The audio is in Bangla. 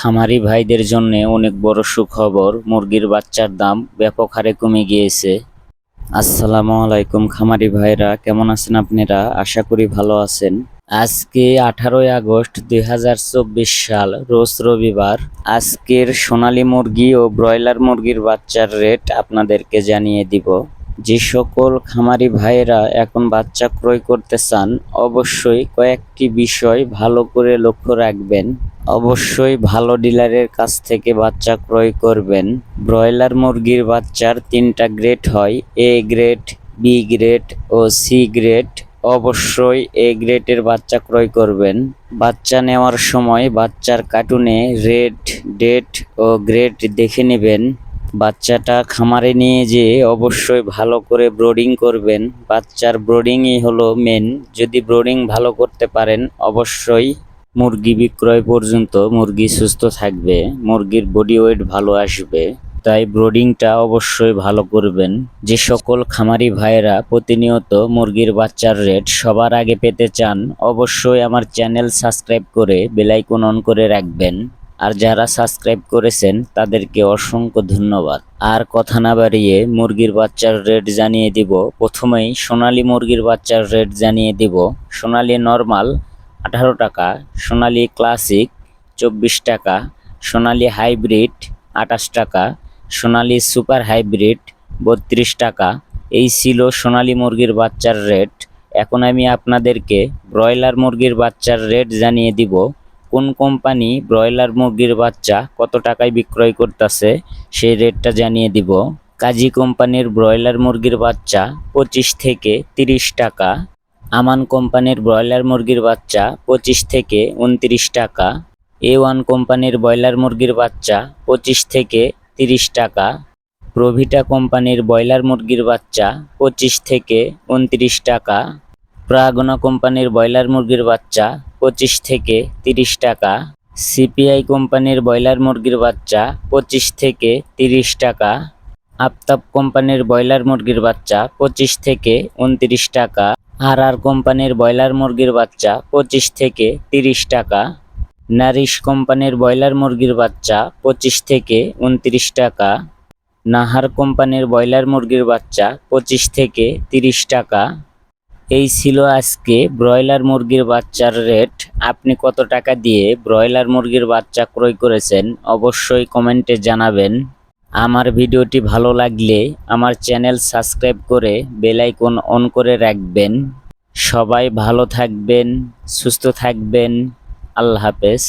খামারি ভাইদের জন্য অনেক বড় সুখবর, মুরগির বাচ্চার দাম ব্যাপক হারে কমে গিয়েছে। আসসালামু আলাইকুম খামারি ভাইরা, কেমন আছেন আপনারা? আশা করি ভালো আছেন। আজকে 18ই আগস্ট 2024 সাল, রোজ রবিবার। আজকের সোনালী মুরগি ও ব্রয়লার মুরগির বাচ্চার রেট আপনাদেরকে জানিয়ে দিব। যে সকল খামারি ভাইয়েরা এখন বাচ্চা ক্রয় করতে চান, অবশ্যই কয়েকটি বিষয় ভালো করে লক্ষ্য রাখবেন। অবশ্যই ভালো ডিলারের কাছ থেকে বাচ্চা ক্রয় করবেন। ব্রয়লার মুরগির বাচ্চার 3টা গ্রেড হয়, এ গ্রেড, বি গ্রেড ও সি গ্রেড। অবশ্যই এ গ্রেডের বাচ্চা ক্রয় করবেন। বাচ্চা নেওয়ার সময় বাচ্চার কার্টুনে রেড, ডেট ও গ্রেড দেখে নেবেন। বাচ্চাটা খামারে নিয়ে যেয়ে অবশ্যই ভালো করে ব্রোডিং করবেন। বাচ্চার ব্রোডিংই হলো মেন। যদি ব্রোডিং ভালো করতে পারেন, অবশ্যই মুরগি বিক্রয় পর্যন্ত মুরগি সুস্থ থাকবে, মুরগির বডি ওয়েট ভালো আসবে। তাই ব্রোডিংটা অবশ্যই ভালো করবেন। যে সকল খামারি ভাইয়েরা প্রতিনিয়ত মুরগির বাচ্চার রেট সবার আগে পেতে চান, অবশ্যই আমার চ্যানেল সাবস্ক্রাইব করে বেল আইকন অন করে রাখবেন। আর যারা সাবস্ক্রাইব করেছেন তাদেরকে অসংখ্য ধন্যবাদ। আর কথা না বাড়িয়ে মুরগির বাচ্চার রেট জানিয়ে দিব। প্রথমেই সোনালী মুরগির বাচ্চার রেট জানিয়ে দিব। সোনালী নরমাল 18 টাকা, সোনালী ক্লাসিক 24 টাকা, সোনালী হাইব্রিড 28 টাকা, সোনালী সুপার হাইব্রিড 32 টাকা। এই ছিল সোনালী মুরগির বাচ্চার রেট। এখন আমি আপনাদেরকে ব্রয়লার মুরগির বাচ্চার রেট জানিয়ে দিব। কোন কোম্পানি ব্রয়লার মুরগির বাচ্চা কত টাকায় বিক্রয় করতেছে সেই রেটটা জানিয়ে দিব। কাজী কোম্পানির ব্রয়লার মুরগির বাচ্চা 25 থেকে 30 টাকা। আমান কোম্পানির ব্রয়লার মুরগির বাচ্চা 25 থেকে 29 টাকা। A1 কোম্পানির ব্রয়লার মুরগির বাচ্চা 25 থেকে 30 টাকা। প্রভিটা কোম্পানির ব্রয়লার মুরগির বাচ্চা 25 থেকে 29 টাকা। প্রাগনা কোম্পানির ব্রয়লার মুরগির বাচ্চা 25 থেকে 30 টাকা। সিপিআই কোম্পানির ব্রয়লার মুরগির বাচ্চা 25 থেকে 30 টাকা। আফতাব কোম্পানির ব্রয়লার মুরগির বাচ্চা 25 থেকে 29 টাকা। আর কোম্পানির ব্রয়লার মুরগির বাচ্চা 25 থেকে 30 টাকা। নারিশ কোম্পানির ব্রয়লার মুরগির বাচ্চা 25 থেকে 29 টাকা। নাহার কোম্পানির ব্রয়লার মুরগির বাচ্চা 25 থেকে 30 টাকা। এই ছিল আজকে ব্রয়লার মুরগির বাচ্চার রেট। আপনি কত টাকা দিয়ে ব্রয়লার মুরগির বাচ্চা ক্রয় করেছেন অবশ্যই কমেন্টে জানাবেন। আমার ভিডিওটি ভালো লাগলে আমার চ্যানেল সাবস্ক্রাইব করে বেল আইকন অন করে রাখবেন। সবাই ভালো থাকবেন, সুস্থ থাকবেন। আল্লাহ হাফেজ।